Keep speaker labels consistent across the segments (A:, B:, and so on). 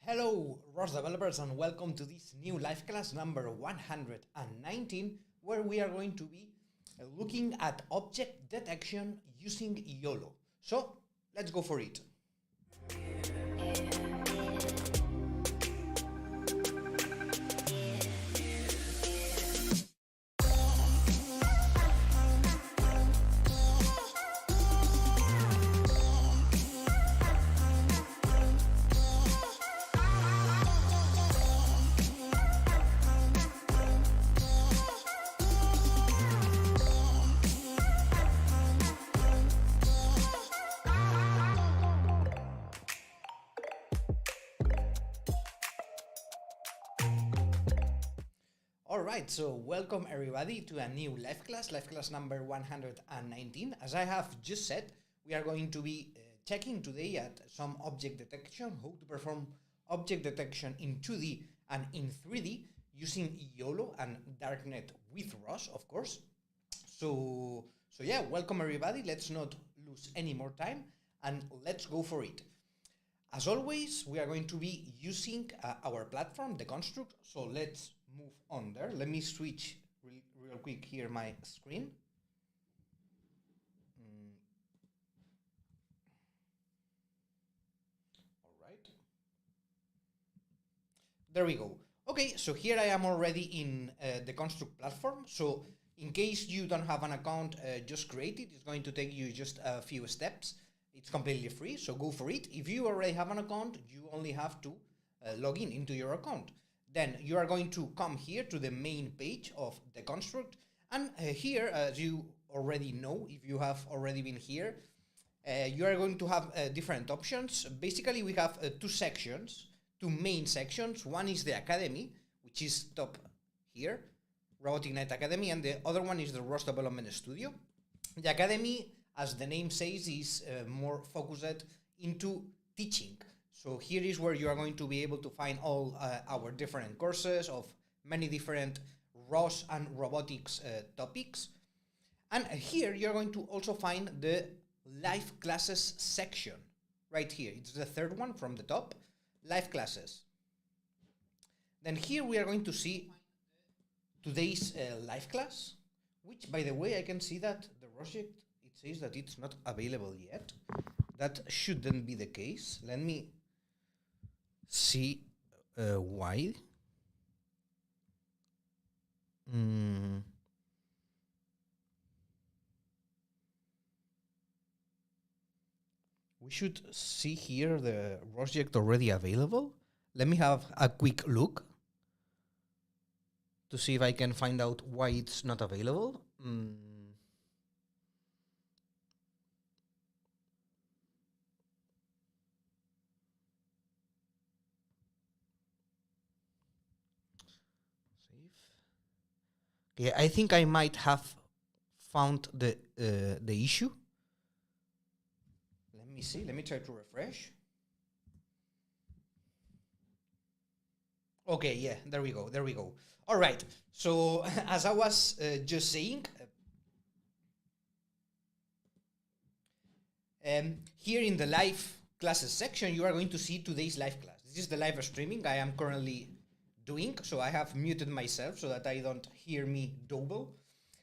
A: Hello, ROS developers, and welcome to this new live class number 119, where we are going to be looking at object detection using YOLO. So let's go for it. Alright, so welcome everybody to a new live class number 119. As I have just said, we are going to be checking today at some object detection, how to perform object detection in 2D and in 3D using YOLO and Darknet with ROS, of course. So yeah, welcome everybody. Let's not lose any more time and let's go for it. As always, we are going to be using our platform, the construct. So let's move on there. Let me switch real quick here my screen. All right. There we go. Okay, so here I am already in the construct platform. So in case you don't have an account, just create it. It's going to take you just a few steps. It's completely free, so go for it. If you already have an account, you only have to log in into your account. Then you are going to come here to the main page of the construct. And here, as you already know, if you have already been here, you are going to have different options. Basically, we have two main sections. One is the Academy, which is top here, Robotics Academy, and the other one is the ROS Development Studio. The Academy, as the name says, is more focused into teaching. So here is where you are going to be able to find all our different courses of many different ROS and robotics topics. And here you're going to also find the live classes section right here. It's the third one from the top, live classes. Then here we are going to see today's live class, which, by the way, I can see that the rosject, it says that it's not available yet. That shouldn't be the case. Let me see why. We should see here the rosject already available. Let me have a quick look to see if I can find out why it's not available. Okay, I think I might have found the issue. Let me see. Let me try to refresh. Okay, yeah, there we go. There we go. All right. So as I was just saying, here in the live classes section, you are going to see today's live class. This is the live streaming I am currently doing, so I have muted myself so that I don't hear me double.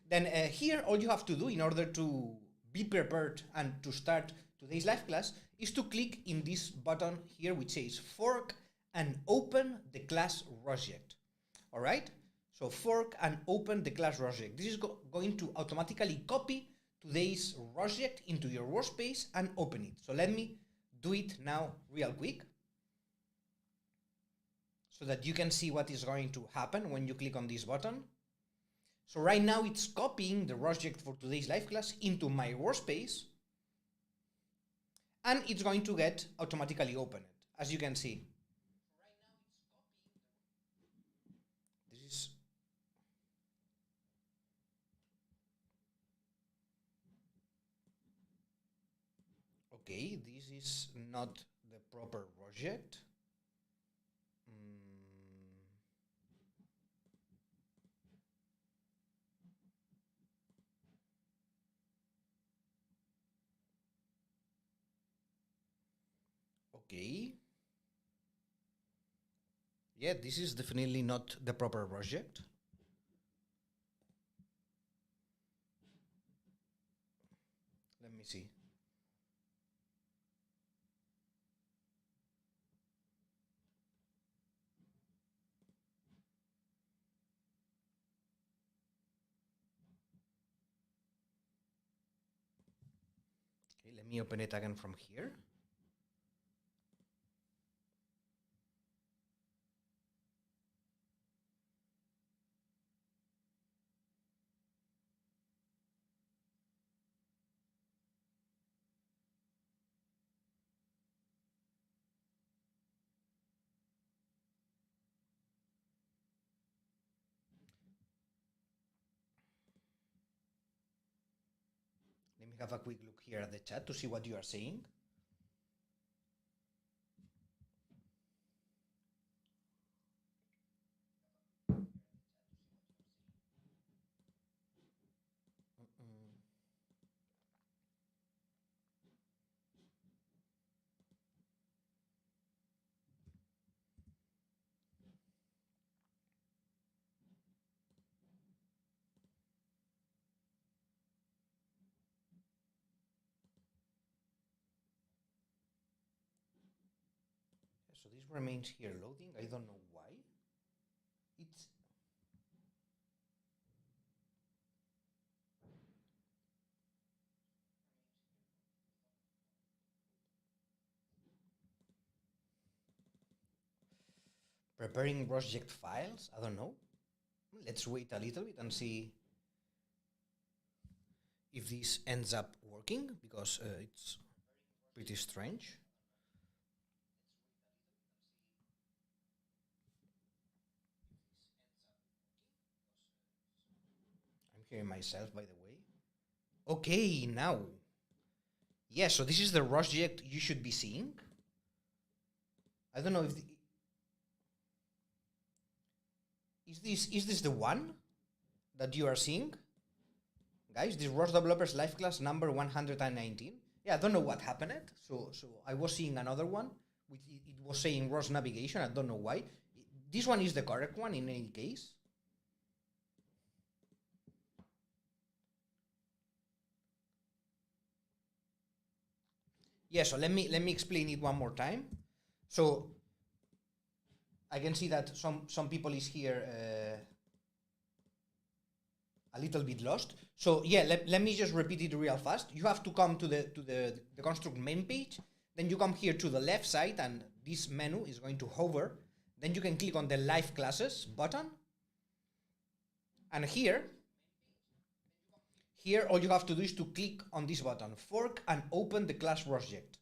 A: Then here, all you have to do in order to be prepared and to start today's live class is to click in this button here which says fork and open the class rosject. All right, so fork and open the class rosject. This is going to automatically copy today's rosject into your workspace and open it. So let me do it now real quick, so that you can see what is going to happen when you click on this button. So right now it's copying the rosject for today's live class into my workspace, and it's going to get automatically opened, as you can see. This is okay. This is not the proper rosject. Okay. Yeah, this is definitely not the proper project. Let me see. Okay, let me open it again from here. Let me have a quick look here at the chat to see what you are saying. So this remains here loading. I don't know why. It's preparing rosject files. I don't know. Let's wait a little bit and see if this ends up working, because it's pretty strange. I'm hearing myself, by the way. Okay, now. Yeah, so this is the rosject you should be seeing. I don't know if is this the one that you are seeing? Guys, this ROS developers live class number 119. Yeah, I don't know what happened. So I was seeing another one, which it was saying ROS navigation. I don't know why. This one is the correct one in any case. Yeah, so let me explain it one more time. So I can see that some people is here a little bit lost. So yeah, let me just repeat it real fast. You have to come to the construct main page. Then you come here to the left side, and this menu is going to hover. Then you can click on the live classes button. And here all you have to do is to click on this button, fork and open the class rosject.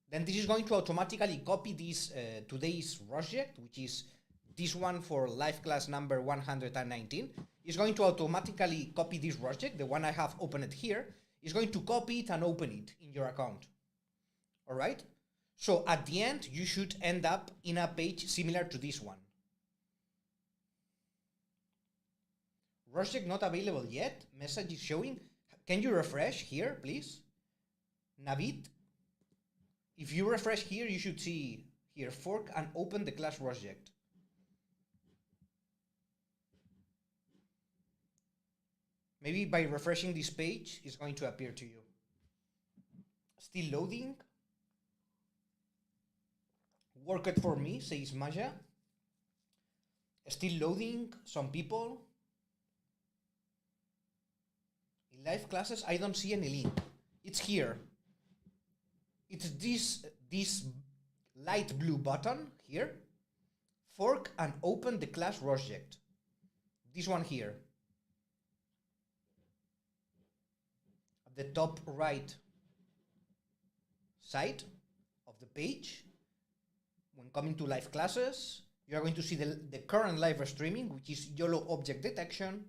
A: Then this is going to automatically copy this today's rosject, which is this one for live class number 119. It's going to automatically copy this rosject, the one I have opened here. It's going to copy it and open it in your account. All right? So at the end, you should end up in a page similar to this one. Rosject not available yet. Message is showing. Can you refresh here, please? Navid. If you refresh here, you should see here, fork and open the class rosject. Maybe by refreshing this page, it's going to appear to you. Still loading. Worked for me, says Maja. Still loading, some people. In live classes, I don't see any link. It's here. It's this light blue button here. Fork and open the class rosject. This one here. At the top right side of the page, when coming to live classes, you are going to see the current live streaming, which is YOLO object detection.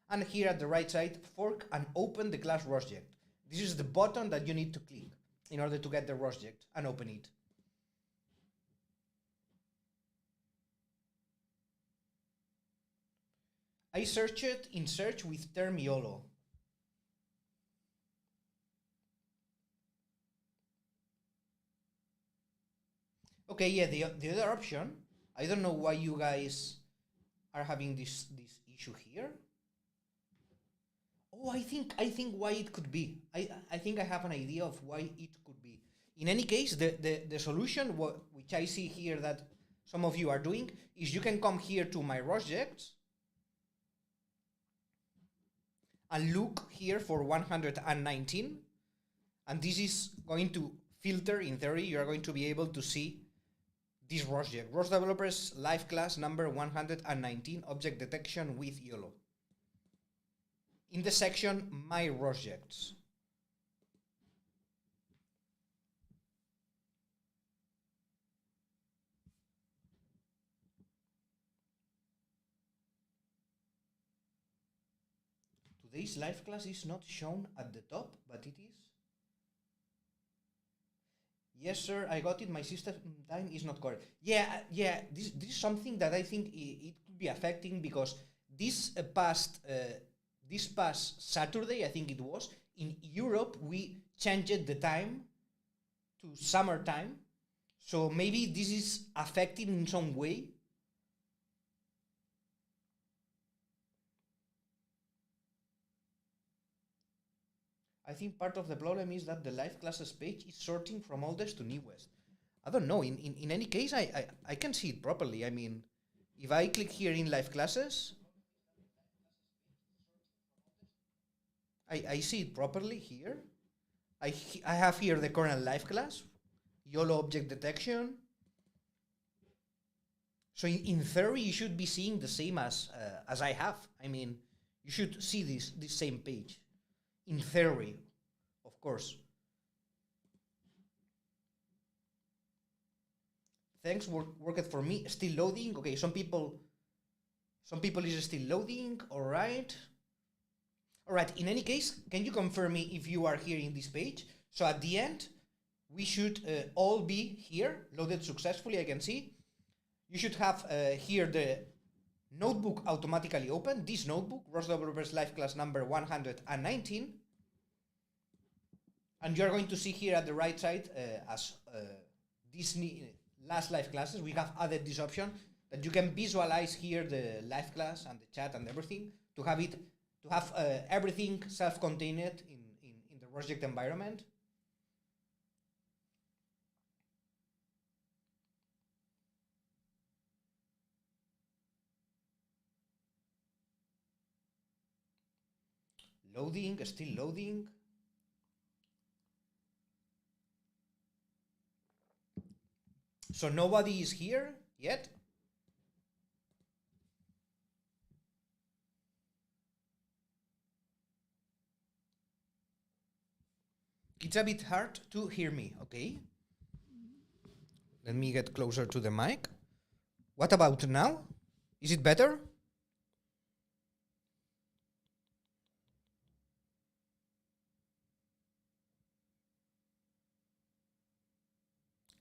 A: And here at the right side, fork and open the class rosject. This is the button that you need to click in order to get the rosject and open it. I searched it in search with term YOLO. Okay, yeah, the other option, I don't know why you guys are having this issue here. Oh, I think why it could be. I think I have an idea of why it could be. In any case, the solution, which I see here that some of you are doing, is you can come here to my rosjects and look here for 119. And this is going to filter, in theory, you are going to be able to see this rosject. ROS developers live class number 119, object detection with YOLO. In the section, my rosjects. Today's live class is not shown at the top, but it is. Yes, sir, I got it. My system time is not correct. Yeah. This is something that I think it could be affecting, because this past Saturday, I think it was, in Europe, we changed the time to summertime. So maybe this is affecting in some way. I think part of the problem is that the live classes page is sorting from oldest to newest. I don't know. In any case, I can see it properly. I mean, if I click here in live classes, I see it properly here. I have here the current live class, YOLO object detection. So in theory, you should be seeing the same as I have. I mean, you should see this same page. In theory, of course. Thanks, worked for me. Still loading. Okay, some people is still loading. All right. In any case, can you confirm me if you are here in this page? So at the end, we should all be here, loaded successfully. I can see. You should have here the notebook automatically open. This notebook, ROS Developers Live Class number 119. And you're going to see here at the right side, as these last live classes, we have added this option that you can visualize here the live class and the chat and everything to have it, to have everything self-contained in the rosject environment. Loading, still loading. So nobody is here yet. It's a bit hard to hear me, okay? Let me get closer to the mic. What about now? Is it better?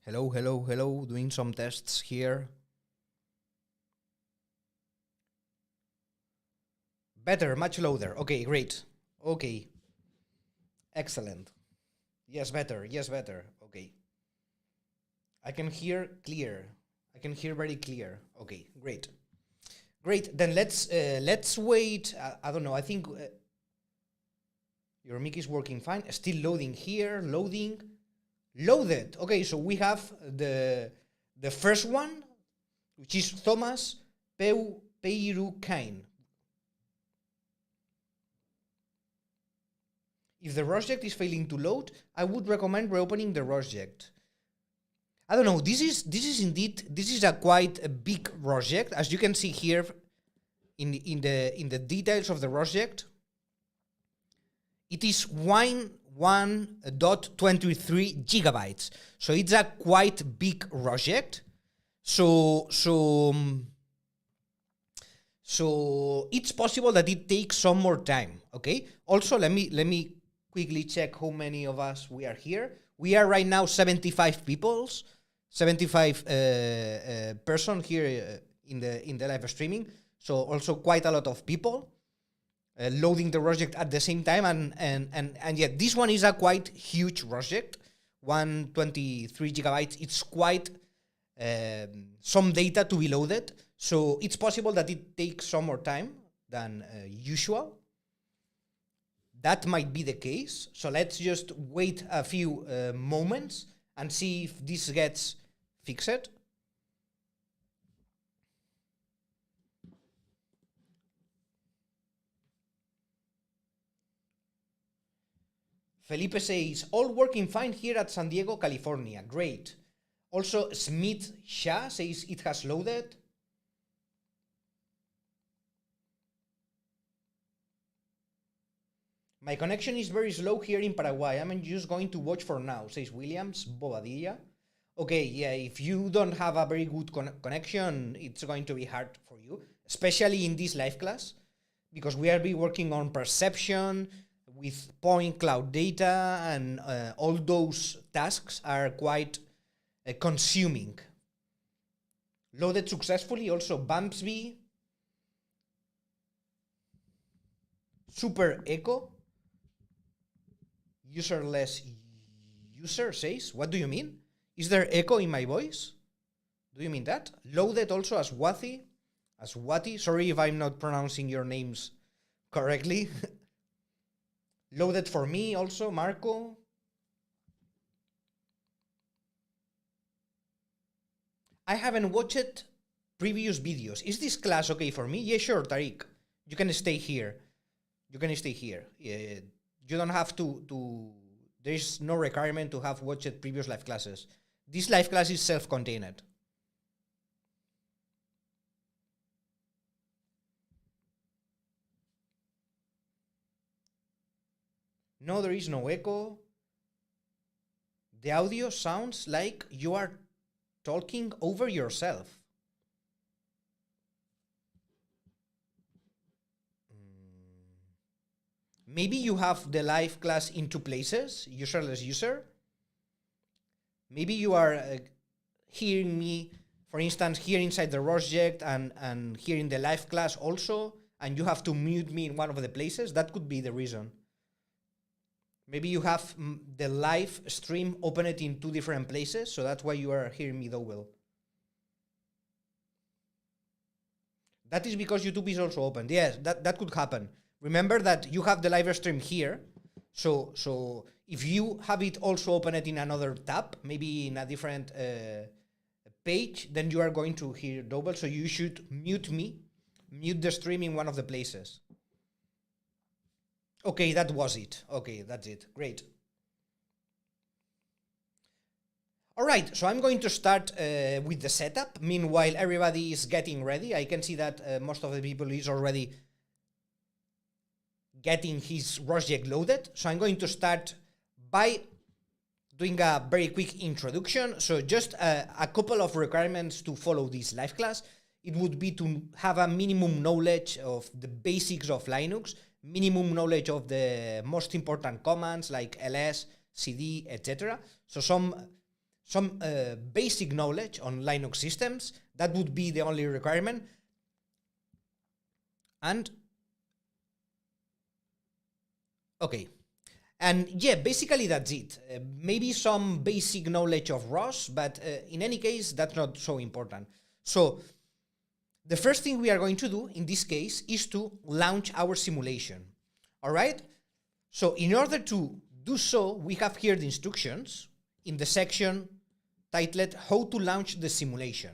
A: Hello, hello, hello, doing some tests here. Better, much louder. Okay, great. Okay. Excellent. Yes, better. Yes, better. Okay. I can hear clear. I can hear very clear. Okay, great. Great, then let's wait. I don't know, I think your mic is working fine. Still loading here, loading. Loaded. Okay, so we have the first one, which is Thomas Peirukain. If the rosject is failing to load, I would recommend reopening the rosject. I don't know. This is a quite a big rosject, as you can see here in the details of the rosject. It is 1.23 gigabytes, so it's a quite big rosject. So it's possible that it takes some more time. Okay. Also, let me quickly check how many of us we are here. We are right now 75 peoples, 75 person here in the live streaming. So also quite a lot of people loading the rosject at the same time, and yet this one is a quite huge rosject, 123 gigabytes. It's quite some data to be loaded. So it's possible that it takes some more time than usual. That might be the case. So let's just wait a few moments and see if this gets fixed. Felipe says, all working fine here at San Diego, California. Great. Also, Smith Shah says it has loaded. My connection is very slow here in Paraguay. I'm just going to watch for now, says Williams Bobadilla. Okay, yeah, if you don't have a very good connection, it's going to be hard for you, especially in this live class, because we are working on perception with point cloud data, and all those tasks are quite consuming. Loaded successfully, also Bamsby, Super Echo, userless user says, what do you mean? Is there echo in my voice? Do you mean that? Loaded also as Wati. Sorry if I'm not pronouncing your names correctly. Loaded for me also, Marco. I haven't watched previous videos. Is this class okay for me? Yeah, sure, Tariq. You can stay here. You don't have to there's no requirement to have watched previous live classes. This live class is self-contained. No, there is no echo. The audio sounds like you are talking over yourself. Maybe you have the live class in two places, userless user. Maybe you are hearing me, for instance, here inside the rosject and here in the live class also, and you have to mute me in one of the places. That could be the reason. Maybe you have the live stream open it in two different places, so that's why you are hearing me double. That is because YouTube is also open. Yes, that could happen. Remember that you have the live stream here, so if you have it also open it in another tab, maybe in a different page, then you are going to hear double, so you should mute the stream in one of the places. Okay, that was it. Okay, that's it. Great. All right, so I'm going to start with the setup. Meanwhile, everybody is getting ready. I can see that most of the people is already getting his rosject loaded. So I'm going to start by doing a very quick introduction. So just a couple of requirements to follow this live class. It would be to have a minimum knowledge of the basics of Linux, minimum knowledge of the most important commands like ls, cd, etc. So some basic knowledge on Linux systems. That would be the only requirement. And okay. And yeah, basically that's it. Maybe some basic knowledge of ROS, but in any case, that's not so important. So the first thing we are going to do in this case is to launch our simulation. All right? So in order to do so, we have here the instructions in the section titled How to Launch the Simulation.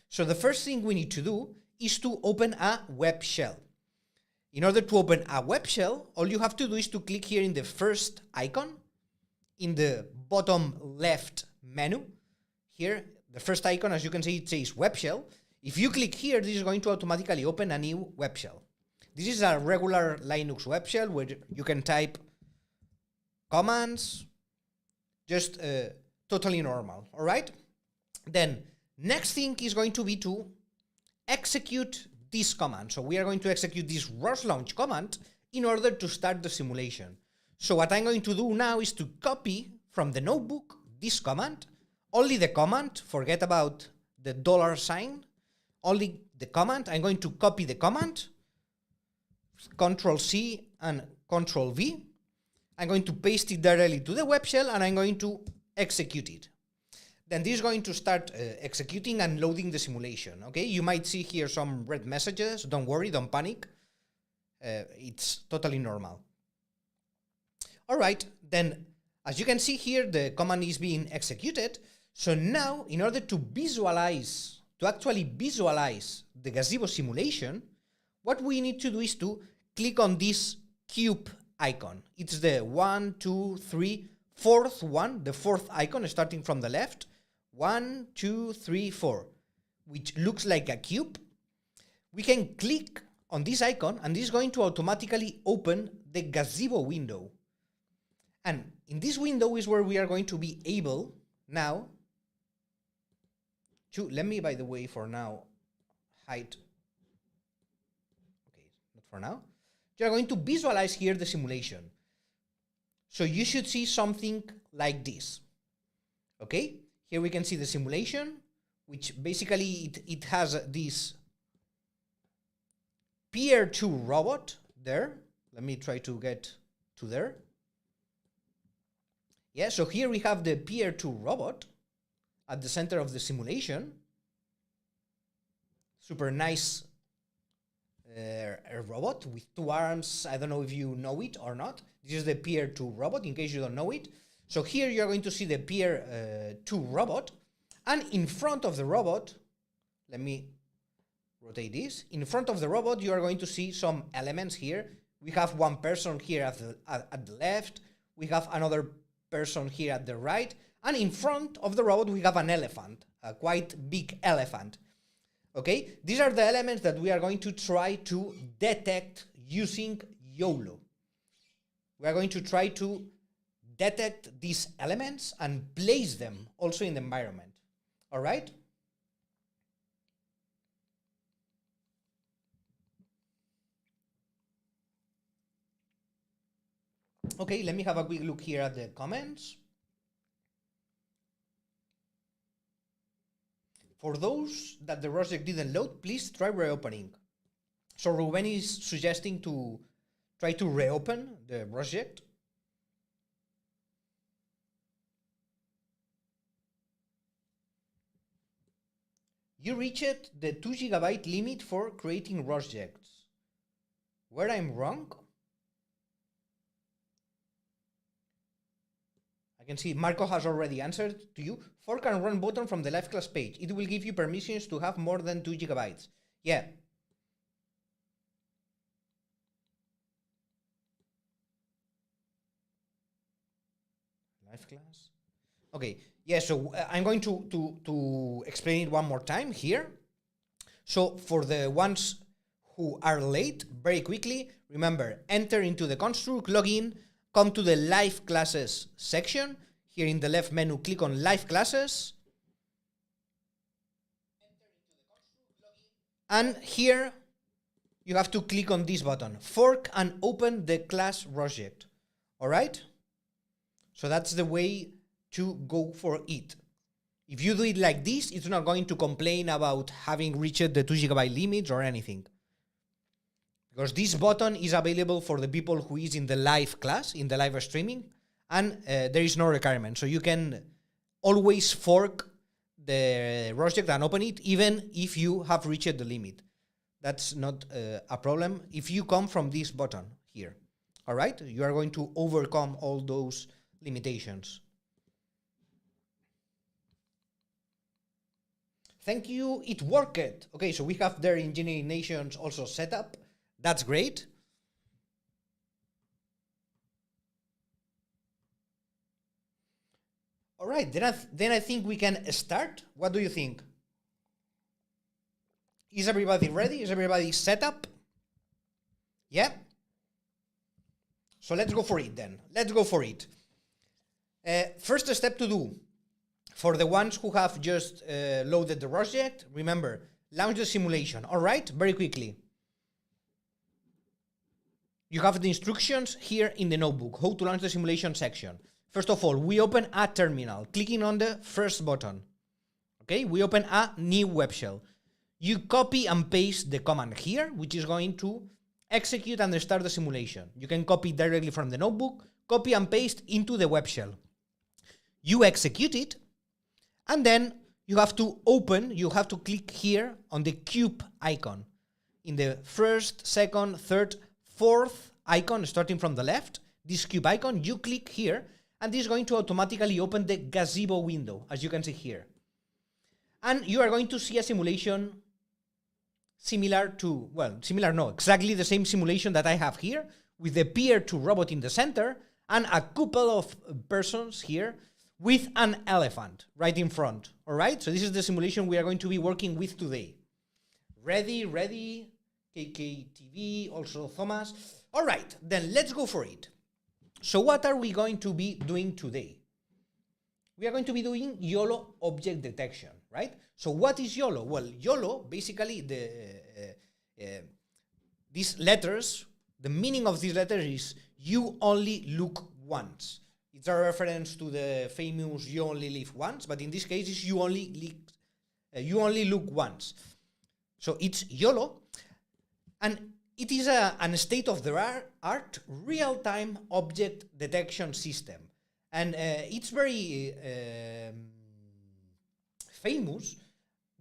A: So the first thing we need to do is to open a web shell. In order to open a web shell, all you have to do is to click here in the first icon in the bottom left menu. Here, the first icon, as you can see, it says web shell. If you click here, this is going to automatically open a new web shell. This is a regular Linux web shell where you can type commands, just totally normal, all right? Then, next thing is going to be to execute this command. So we are going to execute this ROS launch command in order to start the simulation. So what I'm going to do now is to copy from the notebook this command, only the command, forget about the $sign, only the command. I'm going to copy the command, Control-C and Control-V. I'm going to paste it directly to the web shell and I'm going to execute it. then this is going to start executing and loading the simulation, okay? You might see here some red messages. Don't worry, don't panic. It's totally normal. All right, then as you can see here, the command is being executed. So now, in order to visualize, to actually visualize the gazebo simulation, what we need to do is to click on this cube icon. It's the 1, 2, 3, fourth one, the fourth icon starting from the left. 1, 2, 3, 4, which looks like a cube. We can click on this icon and this is going to automatically open the gazebo window. And in this window is where we are going to be able now to, let me, by the way, for now, hide. Okay, not for now. You are going to visualize here the simulation. So you should see something like this. Okay, here we can see the simulation, which basically it has this Pier 2 robot there. Let me try to get to there. Yeah, so here we have the Pier 2 robot at the center of the simulation. Super nice robot with 2 arms. I don't know if you know it or not. This is the Pier 2 robot, in case you don't know it. So here you're going to see the Pier 2 robot. And in front of the robot, let me rotate this. In front of the robot, you are going to see some elements here. We have one person here at the left. We have another person here at the right. And in front of the robot, we have an elephant, a quite big elephant. Okay, these are the elements that we are going to try to detect using YOLO. We are going to try to detect these elements and place them also in the environment. All right? Okay, let me have a quick look here at the comments. For those that the rosject didn't load, please try reopening. So Ruben is suggesting to try to reopen the rosject. You reached the 2 GB limit for creating rosjects. Where I'm wrong? I can see Marco has already answered to you. Fork and run button from the live class page. It will give you permissions to have more than 2 GB. Yeah. Live class. Okay. Yeah, so I'm going to explain it one more time here. So for the ones who are late, very quickly, remember, enter into the construct, log in, come to the live classes section. Here in the left menu, click on live classes. And here you have to click on this button, fork and open the class rosject. All right? So that's the way to go for it. If you do it like this, it's not going to complain about having reached the 2 GB limits or anything. Because this button is available for the people who is in the live class, in the live streaming, and there is no requirement. So you can always fork the rosject and open it, even if you have reached the limit. That's not a problem if you come from this button here. All right? You are going to overcome all those limitations. Thank you, it worked. Okay, so we have their engineering nations also set up. That's great. All right, then I think we can start. What do you think? Is everybody ready? Is everybody set up? Yeah? So let's go for it then. Let's go for it. First step to do, for the ones who have just loaded the rosject, remember, launch the simulation. All right, very quickly. You have the instructions here in the notebook, how to launch the simulation section. First of all, we open a terminal, clicking on the first button. Okay, we open a new web shell. You copy and paste the command here, which is going to execute and start the simulation. You can copy directly from the notebook, copy and paste into the web shell. You execute it, And then you have to click here on the cube icon. In the first, second, third, fourth icon, starting from the left, this cube icon, you click here, and this is going to automatically open the gazebo window, as you can see here. And you are going to see a simulation similar to, well, similar no, exactly the same simulation that I have here, with the Pier 2 robot in the center, and a couple of persons here with an elephant right in front, all right? So this is the simulation we are going to be working with today. Ready, KKTV, also Thomas. All right, then let's go for it. So what are we going to be doing today? We are going to be doing YOLO object detection, right? So what is YOLO? Well, YOLO, basically, these letters, the meaning of these letters is you only look once. It's a reference to the famous you only live once, but in this case, it's you only look once. So it's YOLO, and it is a state-of-the-art real-time object detection system. And it's very famous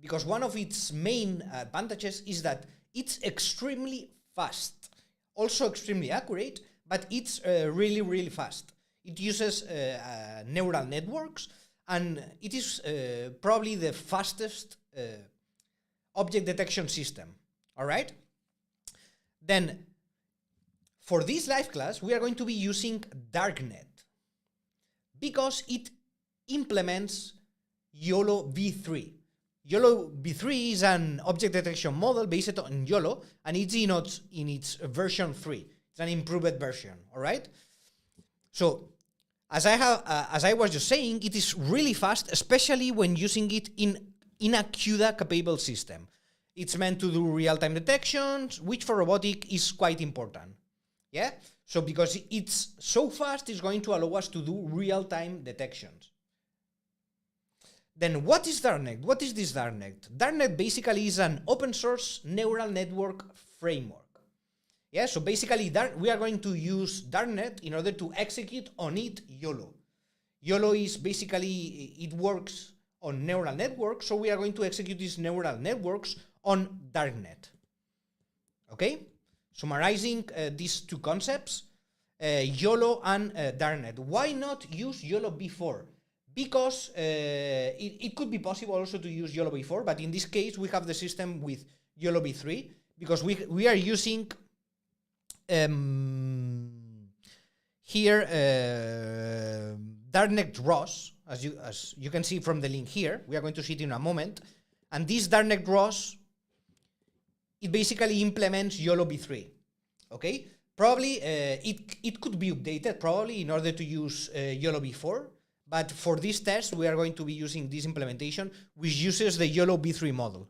A: because one of its main advantages is that it's extremely fast, also extremely accurate, but it's really, really fast. It uses neural networks, and it is probably the fastest object detection system, all right? Then, for this live class, we are going to be using Darknet because it implements YOLO v3. YOLO v3 is an object detection model based on YOLO, and it's in its version 3. It's an improved version, all right? So, as I was just saying, it is really fast, especially when using it in a CUDA-capable system. It's meant to do real-time detections, which for robotic is quite important. Yeah? So because it's so fast, it's going to allow us to do real-time detections. Then what is Darknet? What is this Darknet? Darknet basically is an open source neural network framework. Yeah, so basically we are going to use Darknet in order to execute on it YOLO. YOLO is basically, it works on neural networks, so we are going to execute these neural networks on Darknet. Okay? Summarizing these two concepts, YOLO and Darknet. Why not use YOLO before? Because it could be possible also to use YOLO before, but in this case we have the system with YOLO v3 because we are using here Darknet ROS, as you can see from the link here. We are going to see it in a moment, and this Darknet ROS, it basically implements YOLO v3. Okay, probably it could be updated probably in order to use YOLO v4. But for this test, we are going to be using this implementation, which uses the YOLO v3 model.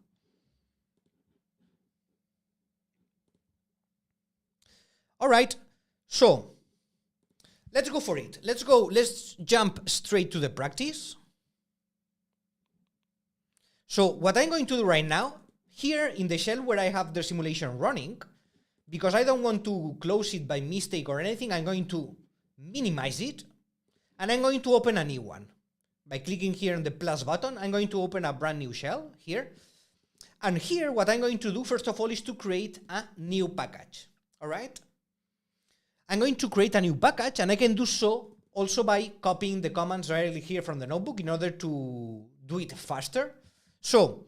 A: All right, so let's go for it. Let's jump straight to the practice. So what I'm going to do right now, here in the shell where I have the simulation running, because I don't want to close it by mistake or anything, I'm going to minimize it. And I'm going to open a new one. By clicking here on the plus button, I'm going to open a brand new shell here. And here, what I'm going to do, first of all, is to create a new package. All right? I'm going to create a new package, and I can do so also by copying the commands directly here from the notebook in order to do it faster. So,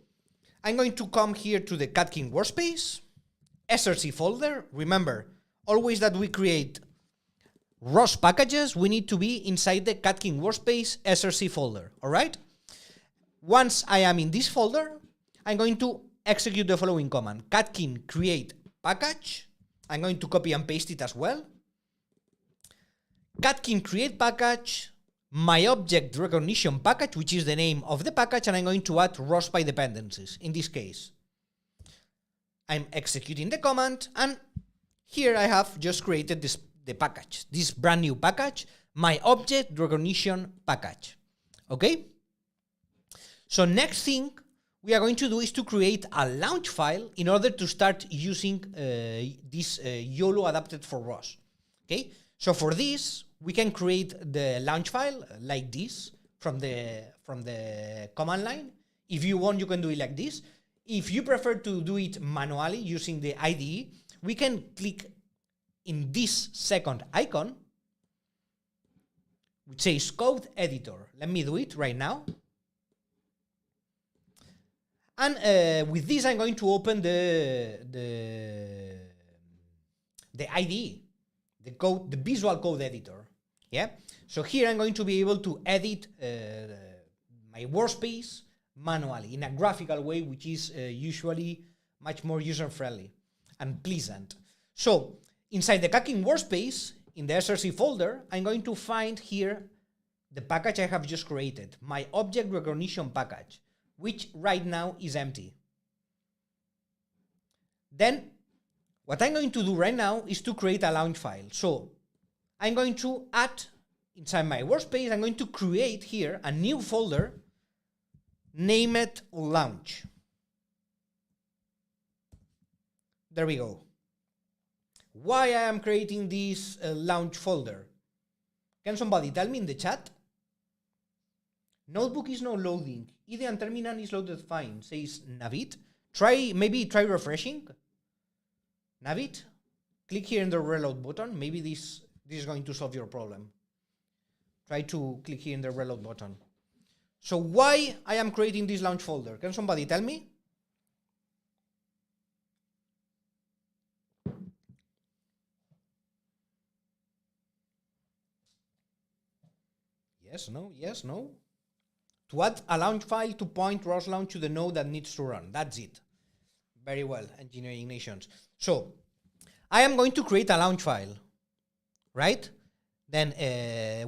A: I'm going to come here to the Catkin workspace, SRC folder. Remember, always that we create ROS packages, we need to be inside the Catkin workspace SRC folder, all right? Once I am in this folder, I'm going to execute the following command, Catkin create package. I'm going to copy and paste it as well. Catkin create package, my object recognition package, which is the name of the package, and I'm going to add ROS by dependencies, in this case. I'm executing the command, and here I have just created the package, this brand new package, my object recognition package. Okay? So next thing we are going to do is to create a launch file in order to start using this YOLO adapted for ROS. Okay? So for this, we can create the launch file like this from the command line. If you want, you can do it like this. If you prefer to do it manually using the IDE, we can click in this second icon, which says Code Editor. Let me do it right now. And with this, I'm going to open the IDE, the Visual Code Editor. Yeah. So here I'm going to be able to edit my workspace manually in a graphical way, which is usually much more user-friendly and pleasant. So inside the Kacking workspace, in the SRC folder, I'm going to find here the package I have just created, my object recognition package, which right now is empty. Then what I'm going to do right now is to create a launch file. So I'm going to add inside my workspace, I'm going to create here a new folder, name it launch. There we go. Why I am creating this launch folder? Can somebody tell me in the chat? Notebook is not loading. IDE and terminal is loaded fine, says Navid. Maybe try refreshing. Navid, click here in the reload button. Maybe this is going to solve your problem. Try to click here in the reload button. So why I am creating this launch folder? Can somebody tell me? Yes, no, yes, no. To add a launch file to point ROS launch to the node that needs to run. That's it. Very well, engineering nations. So I am going to create a launch file, right? Then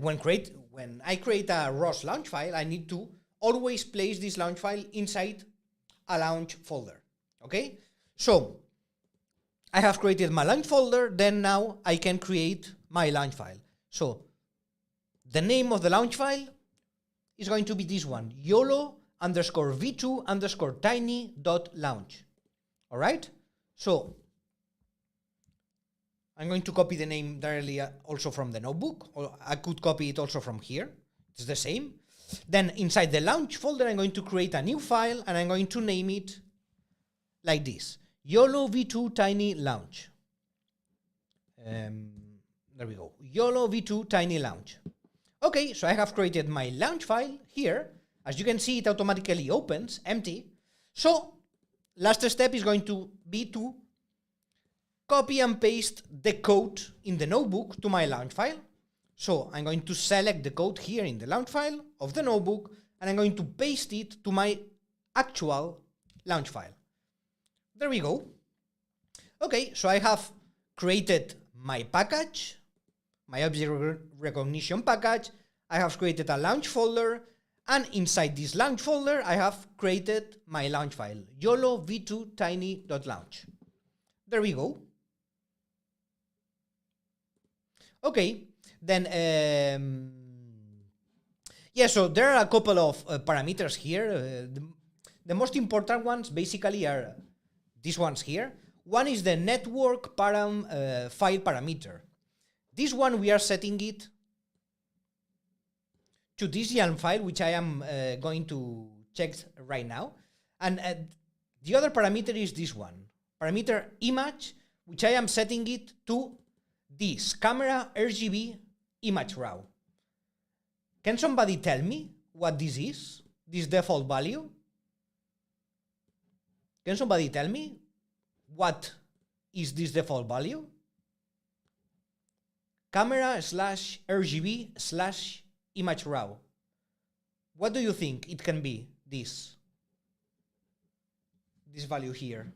A: when I create a ROS launch file, I need to always place this launch file inside a launch folder. Okay? So I have created my launch folder, then now I can create my launch file. So the name of the launch file is going to be this one, YOLO_v2_tiny.launch. All right? So I'm going to copy the name directly also from the notebook, or I could copy it also from here. It's the same. Then inside the launch folder, I'm going to create a new file and I'm going to name it like this, YOLO v2 tiny launch. There we go, YOLO v2 tiny launch. Okay, so I have created my launch file here. As you can see, it automatically opens, empty. So last step is going to be to copy and paste the code in the notebook to my launch file. So I'm going to select the code here in the launch file of the notebook, and I'm going to paste it to my actual launch file. There we go. Okay, so I have created my package, my object recognition package. I have created a launch folder, and inside this launch folder, I have created my launch file, YOLO v2 tiny.launch. There we go. Okay, then, yeah, so there are a couple of parameters here. The most important ones basically are these ones here. One is the network param file parameter. This one we are setting it to this YAML file, which I am going to check right now. And the other parameter is this one, parameter image, which I am setting it to this camera RGB image raw. Can somebody tell me what this is? This default value? Can somebody tell me what is this default value? Camera / RGB / image raw. What do you think it can be, this value here?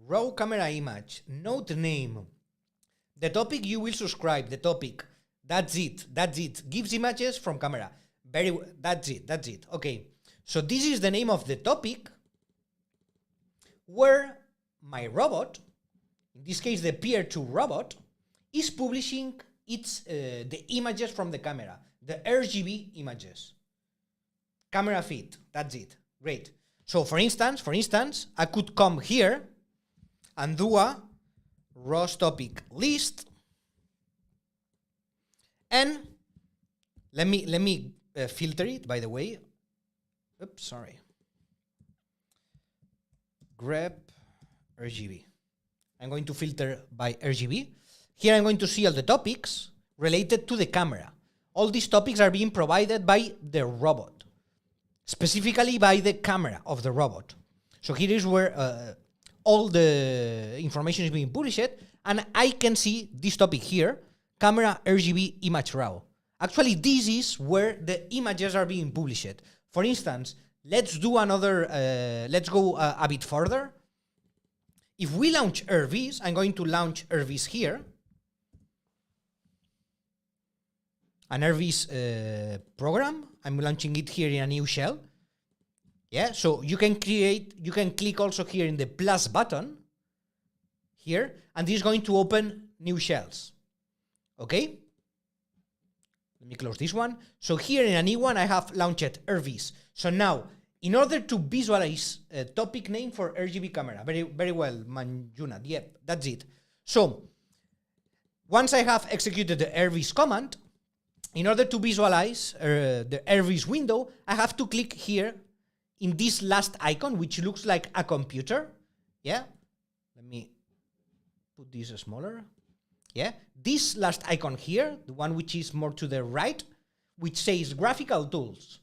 A: Raw camera image, node name, the topic you will subscribe, the topic, that's it, gives images from camera, very well, that's it, okay. So this is the name of the topic where my robot, in this case the Peer2 robot, is publishing the images from the camera, the RGB images. camera feed. That's it. Great. So for instance, I could come here and do a ROS topic list, and let me filter it. By the way, oops, sorry. Grep RGB. I'm going to filter by RGB. Here I'm going to see all the topics related to the camera. All these topics are being provided by the robot, specifically by the camera of the robot. So here is where all the information is being published, and I can see this topic here, camera RGB image raw. Actually, this is where the images are being published. For instance, let's do another, let's go a bit further. If we launch RVs, I'm going to launch RVs here. An RVs program, I'm launching it here in a new shell. Yeah, so you can click also here in the plus button here, and this is going to open new shells. Okay? Let me close this one. So here in a new one, I have launched RVs. So now, in order to visualize a topic name for RGB camera, very well, Manjuna, yep, that's it. So, once I have executed the RVs command, in order to visualize the RVs window, I have to click here in this last icon, which looks like a computer. Yeah, let me put this smaller. Yeah, this last icon here, the one which is more to the right, which says graphical tools.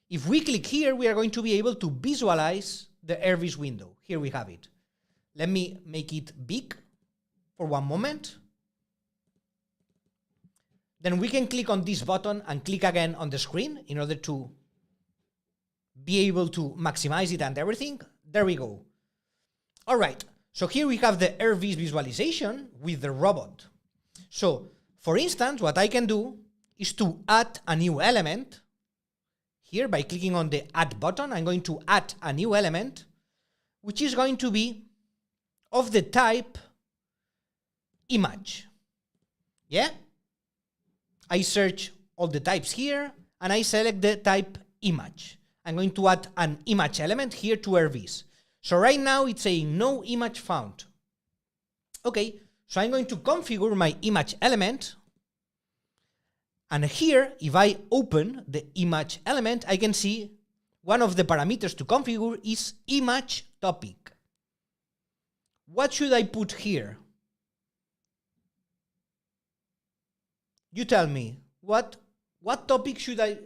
A: If we click here, we are going to be able to visualize the RVs window. Here we have it. Let me make it big for one moment. Then we can click on this button and click again on the screen in order to be able to maximize it and everything. There we go. All right. So here we have the RVs visualization with the robot. So, for instance, what I can do is to add a new element. Here, by clicking on the add button, I'm going to add a new element, which is going to be of the type image. Yeah? I search all the types here, and I select the type image. I'm going to add an image element here to RVs. So right now it's saying no image found. Okay, so I'm going to configure my image element. And here, if I open the image element, I can see one of the parameters to configure is image topic. What should I put here? You tell me, what topic should I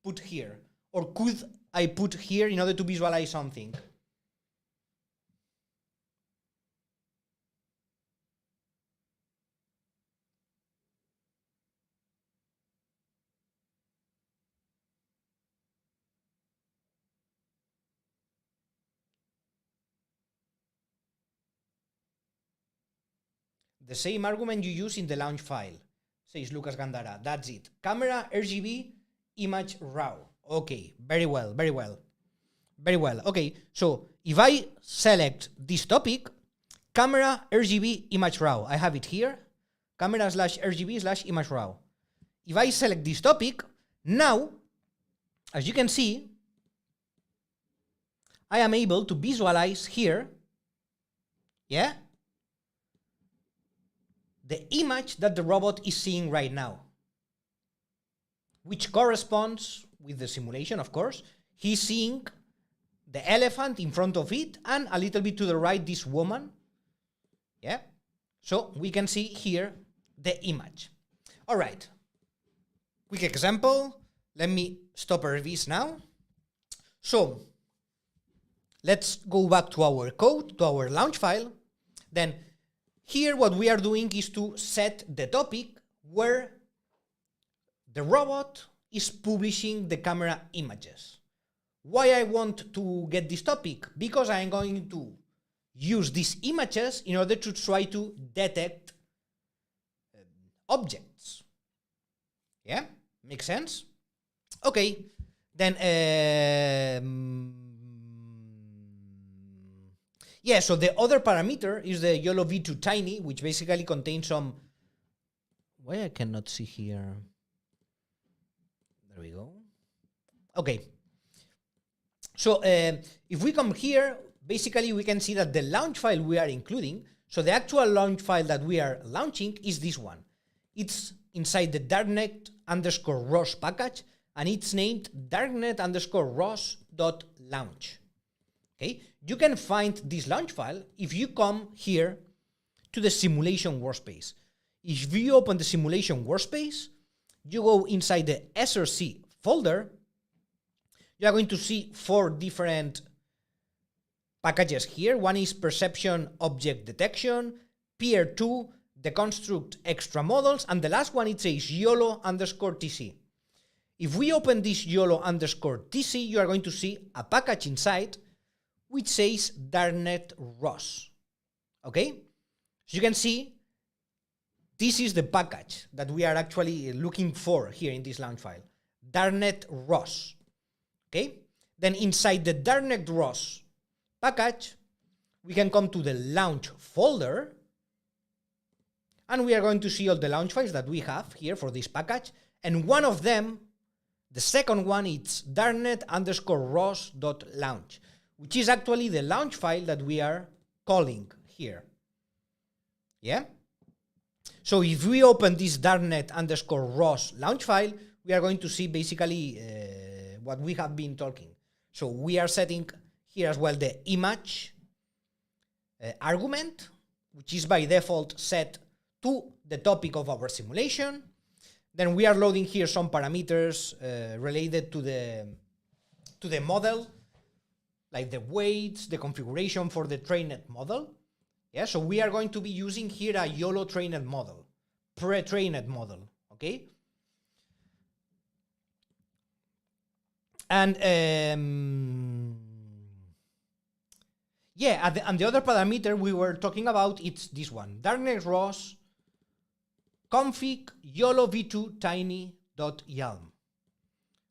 A: put here? Or could I put here in order to visualize something? The same argument you use in the launch file, says Lucas Gandara. That's it. Camera, RGB, image raw. Okay, very well, very well. Very well. Okay, so if I select this topic, camera, RGB, image raw, I have it here. Camera slash RGB slash image raw. If I select this topic, now, as you can see, I am able to visualize here, yeah, the image that the robot is seeing right now, which corresponds with the simulation, of course. He's seeing the elephant in front of it, and a little bit to the right, this woman. Yeah. So we can see here the image. All right. Quick example. Let me stop RVs now. So let's go back to our code, to our launch file. Then here what we are doing is to set the topic where the robot is publishing the camera images. Why I want to get this topic? Because I am going to use these images in order to try to detect objects. Yeah? Makes sense? Okay. Then, yeah, so the other parameter is the YOLO v2 tiny, which basically contains some... Why I cannot see here? There we go. Okay. So if we come here, basically we can see that the launch file we are including, so the actual launch file that we are launching is this one. It's inside the darknet underscore ROS package, and it's named darknet underscore ROS.launch. Okay, you can find this launch file if you come here to the simulation workspace. If you open the simulation workspace, you go inside the SRC folder, you are going to see 4 different packages here. One is perception object detection, peer 2, deconstruct extra models, and the last one it says YOLO underscore TC. If we open this YOLO underscore TC, you are going to see a package inside which says Darknet ROS. Okay? So you can see this is the package that we are actually looking for here in this launch file. Darknet ROS. Okay? Then inside the Darknet ROS package, we can come to the launch folder, and we are going to see all the launch files that we have here for this package. And one of them, the second one, it's darknet underscore ROS.launch, which is actually the launch file that we are calling here. Yeah? So if we open this darknet underscore ROS launch file, we are going to see basically what we have been talking. So we are setting here as well the image argument, which is by default set to the topic of our simulation. Then we are loading here some parameters related to the model, like the weights, the configuration for the trained model. Yeah, so we are going to be using here a YOLO trained model, pre-trained model, okay? And yeah, and the other parameter we were talking about, it's this one, Darknet ROS config YOLO v2 tiny.yalm.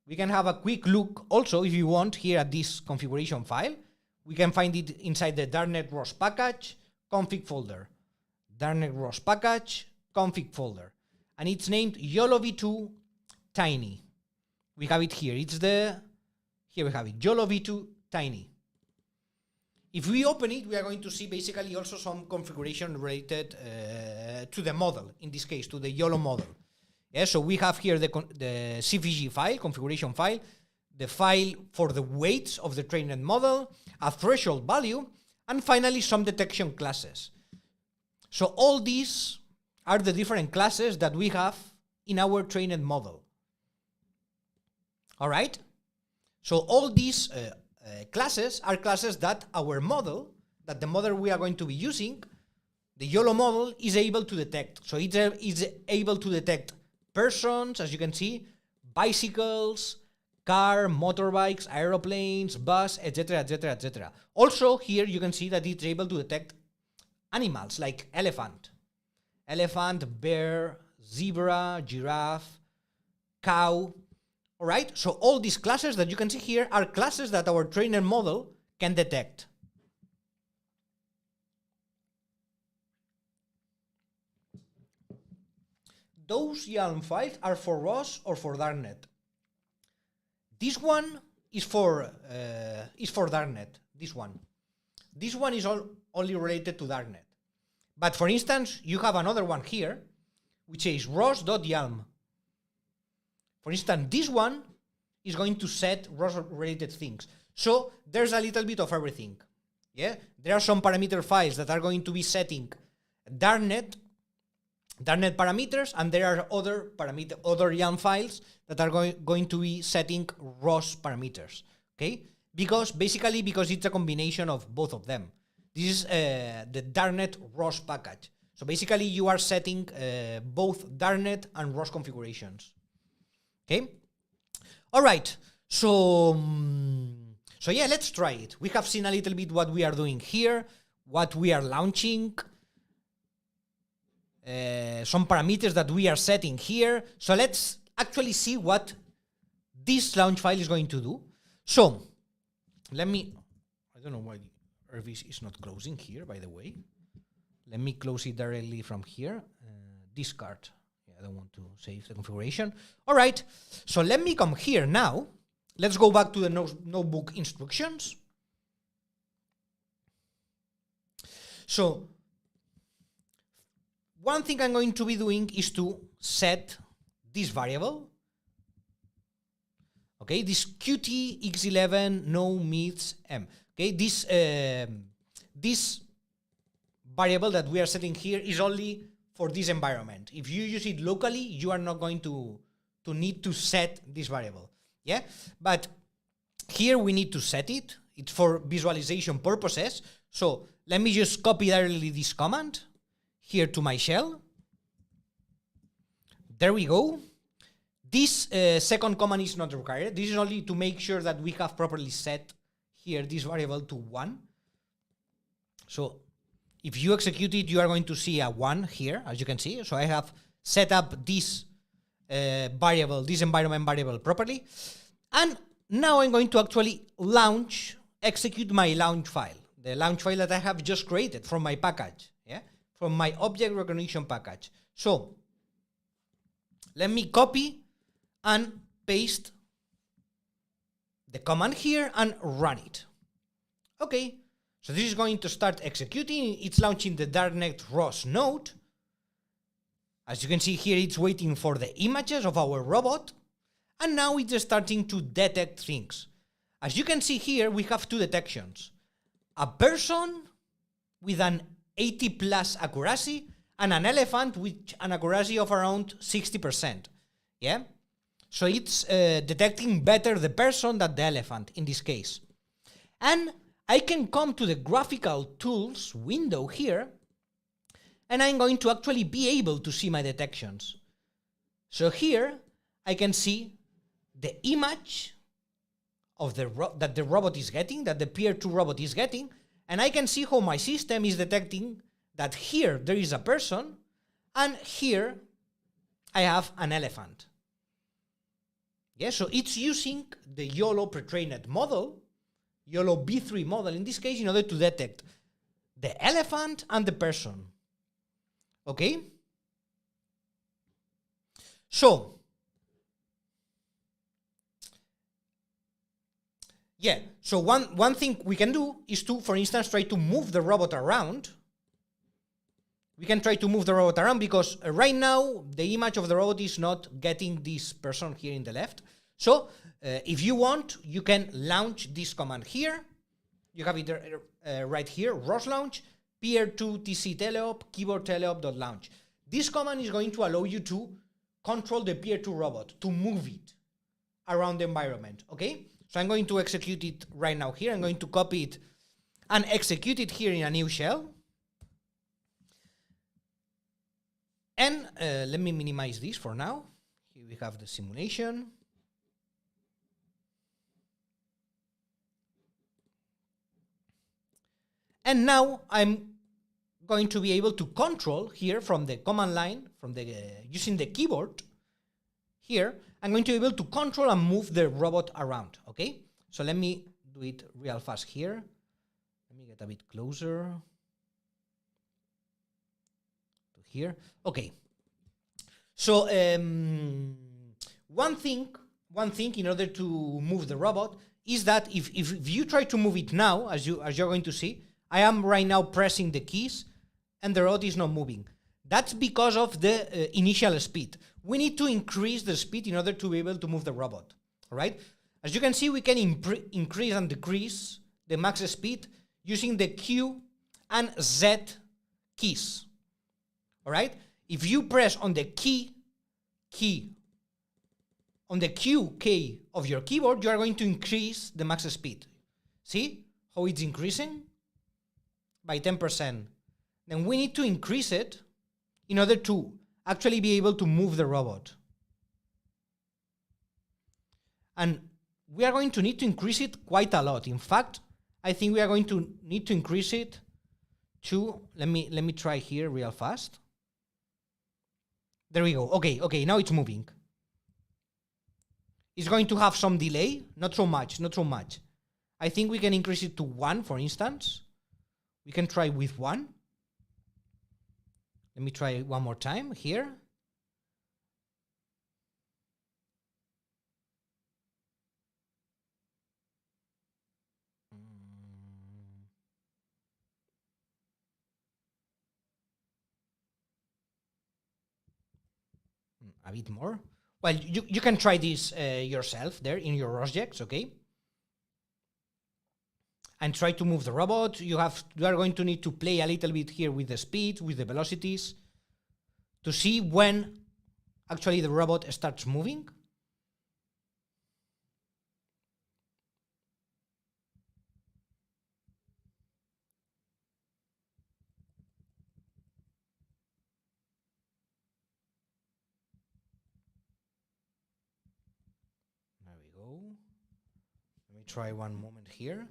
A: We can have a quick look also, if you want, here at this configuration file. We can find it inside the Darknet ROS package config folder. Darknet ROS package config folder. And it's named YOLO v2 tiny. We have it here. Here we have it, YOLO v2 tiny. If we open it, we are going to see basically also some configuration related to the model, in this case, to the YOLO model. Yeah, so we have here the CVG file, configuration file, the file for the weights of the trained model, a threshold value, and finally some detection classes. So all these are the different classes that we have in our trained model. All right? So all these classes are classes that our model, that the model we are going to be using, the YOLO model, is able to detect. So it's able to detect persons, as you can see, bicycles, car, motorbikes, aeroplanes, bus, etc., etc., etc. Also, here you can see that it's able to detect animals like elephant, bear, zebra, giraffe, cow. All right, so all these classes that you can see here are classes that our trainer model can detect. Those YALM files are for ROS or for Darknet. This one is for Darknet. This one is only related to Darknet. But for instance, you have another one here, which is ROS.yalm. For instance, this one is going to set ROS-related things. So there's a little bit of everything. Yeah, there are some parameter files that are going to be setting Darknet parameters, and there are other YALM files that are going to be setting ROS parameters. Okay, because it's a combination of both of them. This is the Darknet ROS package. So basically, you are setting both Darknet and ROS configurations. Okay. All right. So yeah, let's try it. We have seen a little bit what we are doing here, what we are launching, some parameters that we are setting here. So let's actually see what this launch file is going to do. So I don't know why the RV is not closing here, by the way. Let me close it directly from here. Discard. I don't want to save the configuration. All right, so let me come here now, let's go back to the notebook instructions. So one thing I'm going to be doing is to set this variable. Okay, this qt x11 no meets m. Okay, this variable that we are setting here is only for this environment. If you use it locally, you are not going to need to set this variable. Yeah, but here we need to set it. It's for visualization purposes. So let me just copy directly this command here to my shell. There we go. This second command is not required. This is only to make sure that we have properly set here this variable to 1. So if you execute it, you are going to see a 1 here, as you can see. So I have set up this variable, this environment variable properly. And now I'm going to actually execute my launch file, the launch file that I have just created from my package, yeah, from my object recognition package. So let me copy and paste the command here and run it. Okay, so this is going to start executing. It's launching the Darknet ROS node. As you can see here, it's waiting for the images of our robot. And now it's starting to detect things. As you can see here, we have 2 detections. A person with an 80 plus accuracy and an elephant with an accuracy of around 60%. Yeah? So it's detecting better the person than the elephant in this case. And I can come to the graphical tools window here, and I'm going to actually be able to see my detections. So here I can see the image of that the robot is getting, that the Peer 2 robot is getting, and I can see how my system is detecting that here there is a person, and here I have an elephant. Yeah, so it's using the YOLO pre-trained model, YOLO V3 model in this case, in order to detect the elephant and the person. Okay? So, yeah, so one thing we can do is to, for instance, try to move the robot around. We can try to move the robot around because right now the image of the robot is not getting this person here in the left. So if you want, you can launch this command here. You have it right here, ROS launch, peer2 tc teleop, keyboard teleop.launch. This command is going to allow you to control the Peer 2 robot, to move it around the environment, okay? So I'm going to execute it right now here. I'm going to copy it and execute it here in a new shell. And let me minimize this for now. Here we have the simulation. And now I'm going to be able to control here from the command line, from the using the keyboard here, I'm going to be able to control and move the robot around, okay? So let me do it real fast here. Let me get a bit closer to here. Okay. So one thing in order to move the robot is that if you try to move it now, as you're going to see, I am right now pressing the keys and the robot is not moving. That's because of the initial speed. We need to increase the speed in order to be able to move the robot, all right? As you can see, we can increase and decrease the max speed using the Q and Z keys, all right? If you press on the on the Q key of your keyboard, you are going to increase the max speed. See how it's increasing? By 10%. Then we need to increase it in order to actually be able to move the robot. And we are going to need to increase it quite a lot. In fact, I think we are going to need to increase it to, let me try here real fast. There we go. Okay, now it's moving. It's going to have some delay, not so much. I think we can increase it to 1, for instance. We can try with 1. Let me try one more time here. a bit more. Well, you can try this yourself there in your rosjects, okay? And try to move the robot. You are going to need to play a little bit here with the speed, with the velocities, to see when actually the robot starts moving. There we go. Let me try one moment here.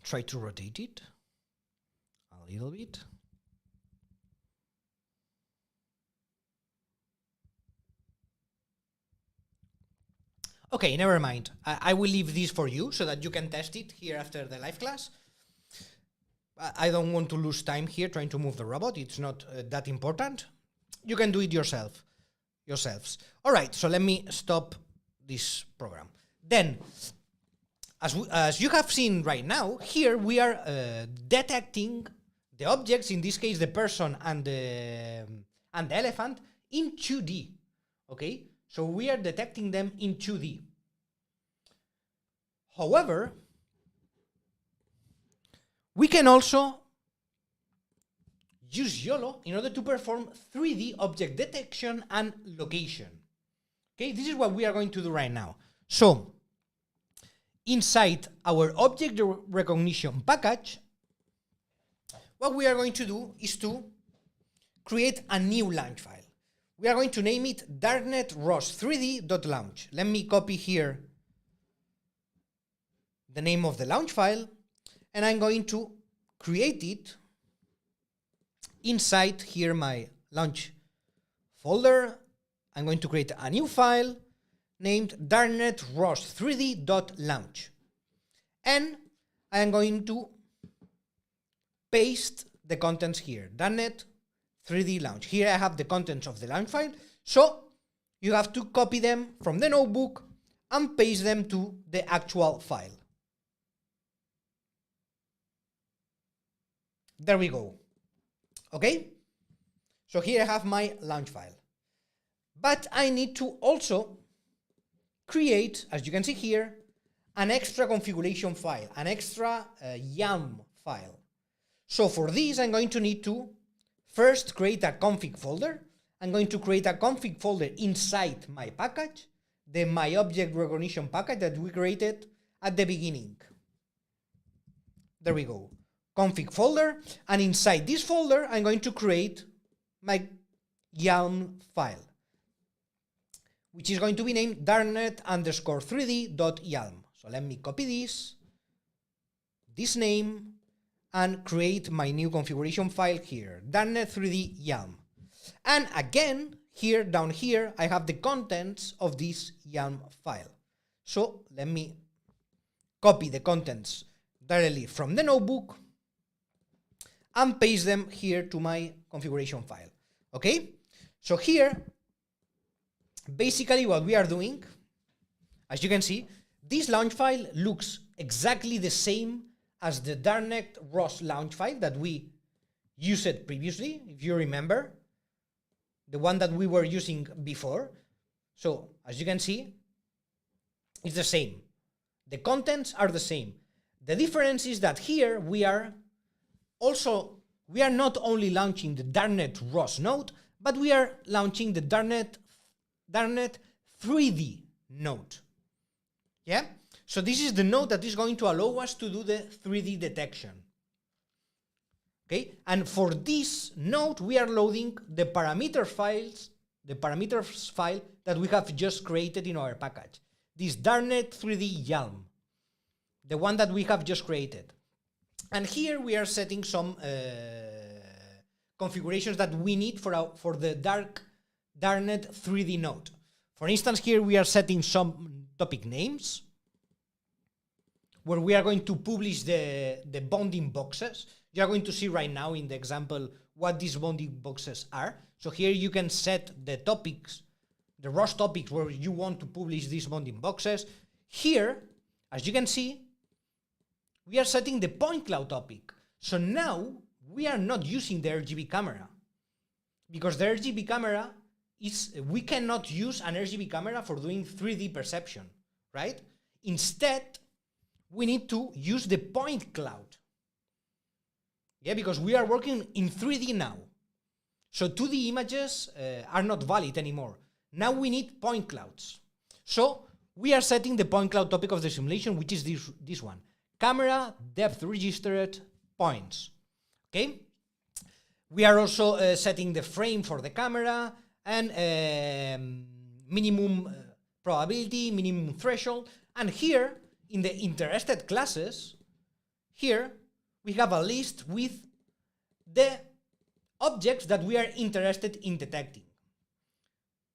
A: Try to rotate it a little bit. Okay, never mind. I will leave this for you so that you can test it here after the live class. I don't want to lose time here trying to move the robot. It's not that important. You can do it yourselves. All right, so let me stop this program. Then, as you have seen right now, here we are detecting the objects, in this case the person and the elephant, in 2D, okay? So we are detecting them in 2D. However, we can also use YOLO in order to perform 3D object detection and location. Okay, this is what we are going to do right now. So, inside our object recognition package, what we are going to do is to create a new launch file. We are going to name it Darknet ROS3D.launch. Let me copy here the name of the launch file, and I'm going to create it inside here my launch folder. I'm going to create a new file named Darknet ROS3D.launch. And I am going to paste the contents here, Darknet 3D launch. Here I have the contents of the launch file, so you have to copy them from the notebook and paste them to the actual file. There we go. Okay? So here I have my launch file. But I need to also create, as you can see here, an extra configuration file, an extra YAM file. So for this, I'm going to need to first create a config folder. I'm going to create a config folder inside my package, my object recognition package that we created at the beginning. There we go. Config folder, and inside this folder, I'm going to create my YAM file, which is going to be named darknet_3d.yalm. So let me copy this name, and create my new configuration file here, darknet3d.yalm. And again, here, down here, I have the contents of this YAM file. So let me copy the contents directly from the notebook and paste them here to my configuration file. Okay? So here, basically what we are doing, as you can see, this launch file looks exactly the same as the Darknet ROS launch file that we used previously, if you remember, the one that we were using before. So, as you can see, it's the same. The contents are the same. The difference is that here we are not only launching the Darknet ROS node, but we are launching the Darknet 3D node. Yeah? So this is the node that is going to allow us to do the 3D detection. Okay? And for this node, we are loading the parameters file that we have just created in our package. This Darknet 3D YALM, the one that we have just created. And here we are setting some configurations that we need for the Darknet 3D node. For instance, here we are setting some topic names, where we are going to publish the bounding boxes. You are going to see right now in the example what these bounding boxes are. So here you can set the topics, the ROS topics where you want to publish these bounding boxes. Here, as you can see, we are setting the point cloud topic. So now we are not using the RGB camera. because the RGB camera we cannot use an RGB camera for doing 3D perception, right? Instead, we need to use the point cloud. Yeah, because we are working in 3D now. So 2D images are not valid anymore. Now we need point clouds. So we are setting the point cloud topic of the simulation, which is this one. Camera depth registered points. Okay? We are also setting the frame for the camera and minimum probability, minimum threshold. And here, in the interested classes, here we have a list with the objects that we are interested in detecting.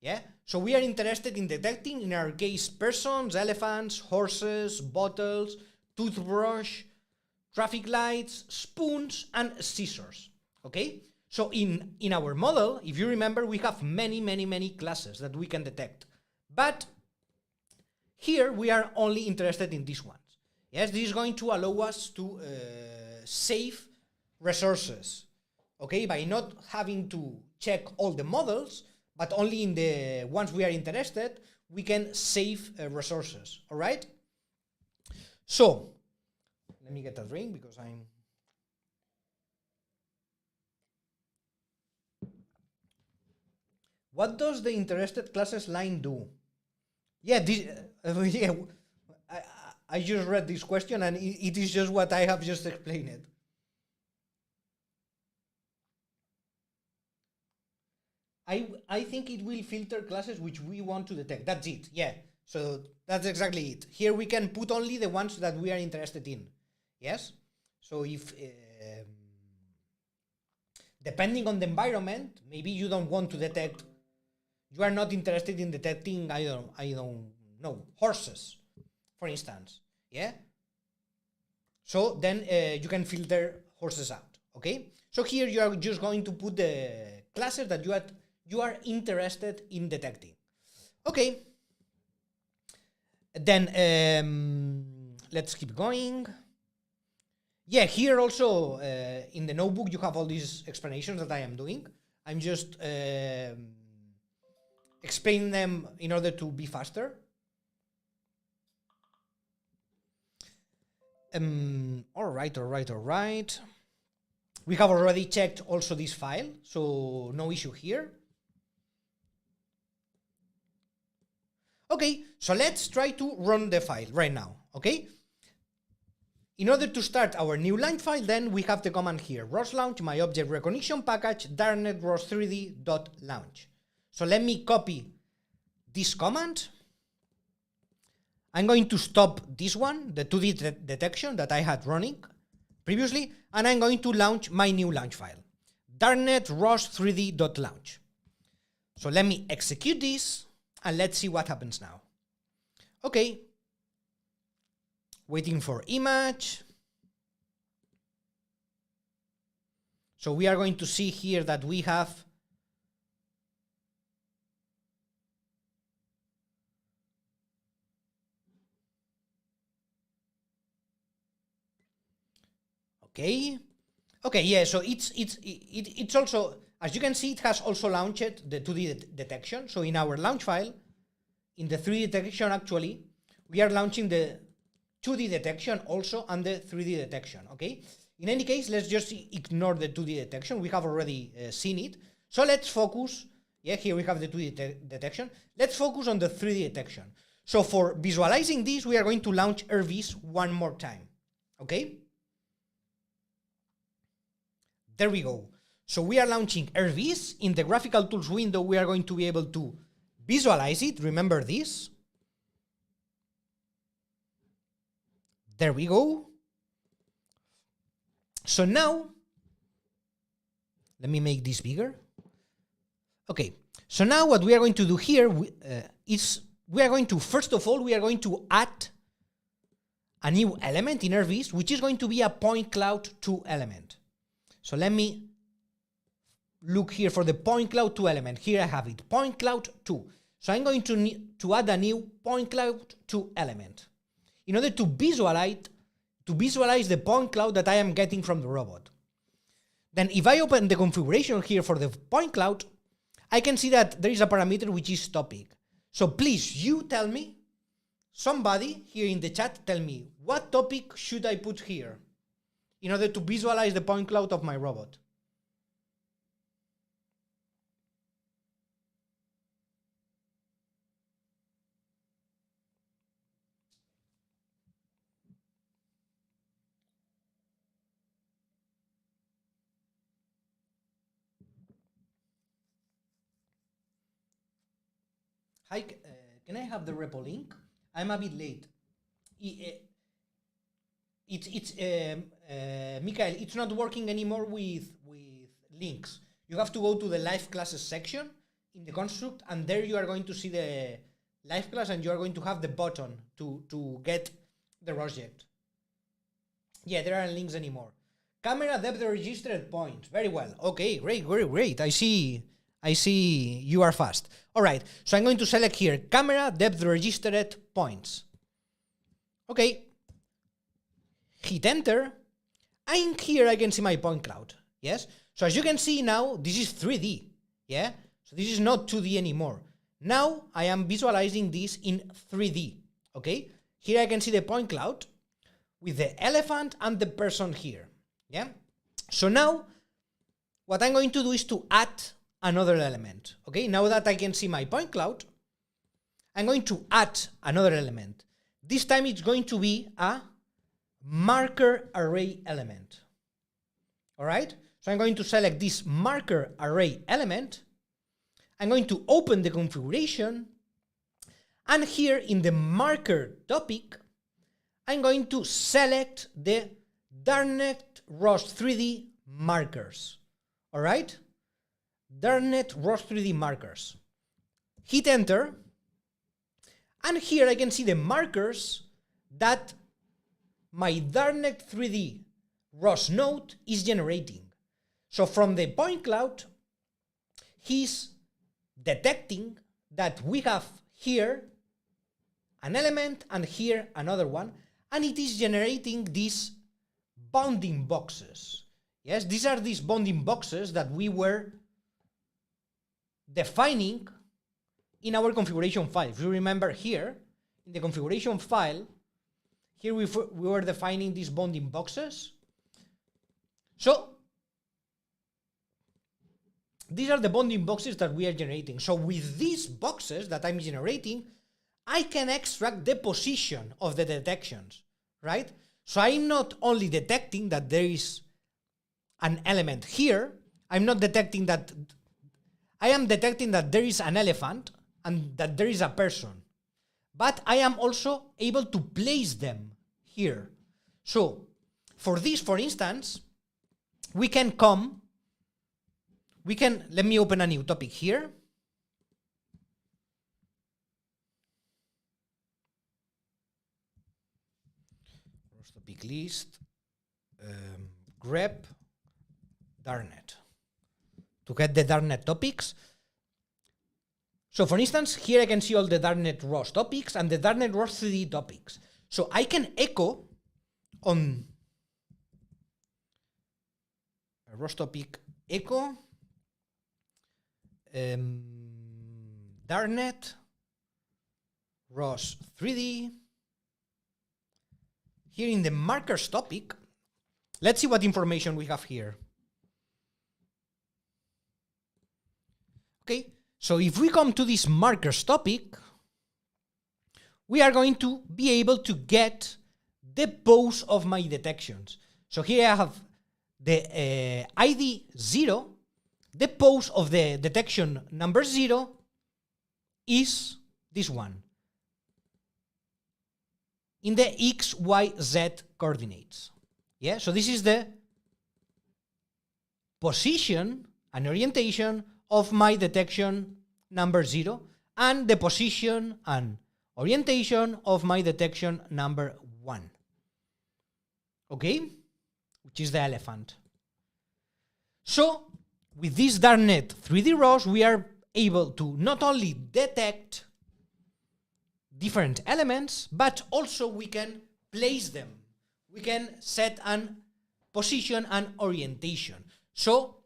A: Yeah? So we are interested in detecting, in our case, persons, elephants, horses, bottles, toothbrush, traffic lights, spoons, and scissors. Okay? So in our model, if you remember, we have many classes that we can detect. But here we are only interested in these ones. Yes, this is going to allow us to save resources. Okay, by not having to check all the models, but only in the ones we are interested, we can save resources. All right? So, let me get a drink because I'm... What does the interested classes line do? Yeah, I just read this question and it is just what I have just explained. I think it will filter classes which we want to detect. That's it. Yeah. So that's exactly it. Here we can put only the ones that we are interested in. Yes. So if depending on the environment, maybe you don't want to detect. You are not interested in detecting, I don't know, horses, for instance. Yeah. So then you can filter horses out. Okay. So here you are just going to put the classes that you are interested in detecting. Okay. Then let's keep going. Yeah, here also in the notebook you have all these explanations that I am doing. I'm just explaining them in order to be faster. All right. We have already checked also this file, so no issue here. Okay, so let's try to run the file right now, okay? In order to start our new launch file, then we have the command here, ROS launch my object recognition package darknet ros3d.launch. So let me copy this command. I'm going to stop this one, the 2D detection that I had running previously, and I'm going to launch my new launch file, darknet ros3d.launch. So let me execute this, and let's see what happens now. Okay. Waiting for image. So we are going to see here that we have okay, yeah, so it's also, as you can see, it has also launched the 2D detection. So in our launch file, in the 3D detection actually, we are launching the 2D detection also and the 3D detection, okay? In any case, let's just ignore the 2D detection. We have already seen it. So let's focus, yeah, here we have the 2D detection. Let's focus on the 3D detection. So for visualizing this, we are going to launch RVs one more time, okay? There we go. So we are launching RVs. In the graphical tools window, we are going to be able to visualize it. Remember this. There we go. So now, let me make this bigger. Okay, so now what we are going to do here is we are going to, first of all, we are going to add a new element in RVs, which is going to be a point cloud 2 element. So let me look here for the point cloud 2 element. Here I have it, point cloud 2. So I'm going to add a new point cloud 2 element in order to visualize the point cloud that I am getting from the robot. Then if I open the configuration here for the point cloud, I can see that there is a parameter which is topic. So please, you tell me, somebody here in the chat, tell me, what topic should I put here in order to visualize the point cloud of my robot? Hi, can I have the repo link? I'm a bit late. Mikael, it's not working anymore with links. You have to go to the live classes section in the construct, and there you are going to see the live class, and you are going to have the button to get the rosject. Yeah, there aren't links anymore. Camera depth registered points. Very well. Okay, great. I see you are fast. All right, so I'm going to select here camera depth registered points. Okay, hit enter, and here I can see my point cloud. Yes, so as you can see now, this is 3D. Yeah, so this is not 2D anymore. Now I am visualizing this in 3D. Okay, here I can see the point cloud with the elephant and the person here. Yeah, so now what I'm going to do is to add another element. Okay, now that I can see my point cloud, I'm going to add another element. This time it's going to be a marker array element. All right, so I'm going to select this marker array element. I'm going to open the configuration, and here in the marker topic, I'm going to select the Darknet ROS 3D markers. All right, Darknet ROS 3D markers. Hit enter, and here I can see the markers that my Darknet 3D ROS node is generating. So from the point cloud, he's detecting that we have here an element and here another one, and it is generating these bounding boxes. Yes, these are these bounding boxes that we were defining in our configuration file. If you remember here, in the configuration file, here we were defining these bounding boxes. So these are the bounding boxes that we are generating. So with these boxes that I'm generating, I can extract the position of the detections, right? So I'm not only detecting that there is an element here, I'm not detecting that, I am detecting that there is an elephant and that there is a person, but I am also able to place them here. So for this, for instance, let me open a new topic here. Topic list, grep Darknet to get the Darknet topics. So for instance, here I can see all the Darknet ROS topics and the Darknet ROS 3D topics. So I can echo on a ROS topic echo Darknet ROS 3D. Here in the markers topic, let's see what information we have here. Okay, so if we come to this markers topic, we are going to be able to get the pose of my detections. So here I have the ID 0, the pose of the detection number 0 is this one, in the X, Y, Z coordinates. Yeah, so this is the position and orientation of my detection number 0 and the position and orientation of my detection number 1. Okay, which is the elephant. So with this Darknet 3D ROS, we are able to not only detect different elements, but also we can place them. We can set an position and orientation. So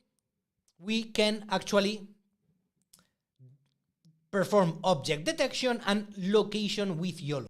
A: we can actually perform object detection and location with YOLO.